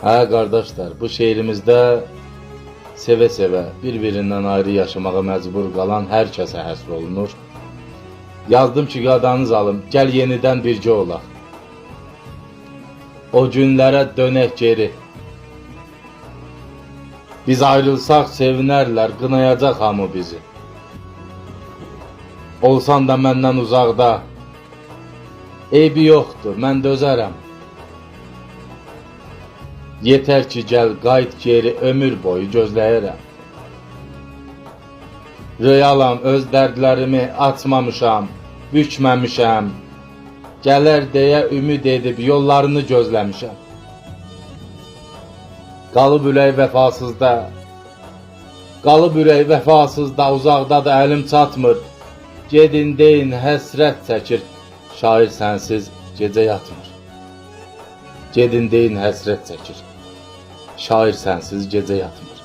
Hə qardaşlar, bu şeirimizdə sevə-sevə, bir-birindən ayrı yaşamağa məcbur qalan hər kəsə həsr olunur. Yazdım ki, qadanız alım, gəl yenidən bircə olaq. O günlərə dönək geri. Biz ayrılsaq sevinərlər, qınayacaq hamı bizi. Olsan da məndən uzaqda, eybi yoxdur, mən dözərəm. Yetər ki, gəl, qayıt geri, ömür boyu gözləyərəm. Röyalam, öz dərdlərimi açmamışam, bükməmişəm. Gələr deyə ümid edib yollarını gözləmişəm. Qalıb ürək vəfasızda, qalıb ürək vəfasızda, uzaqda da əlim çatmır. Gedin deyin, həsrət çəkir, şair sənsiz gecə yatmır. Gedin deyin, həsrət çəkir, şair sənsiz gecə yatmır.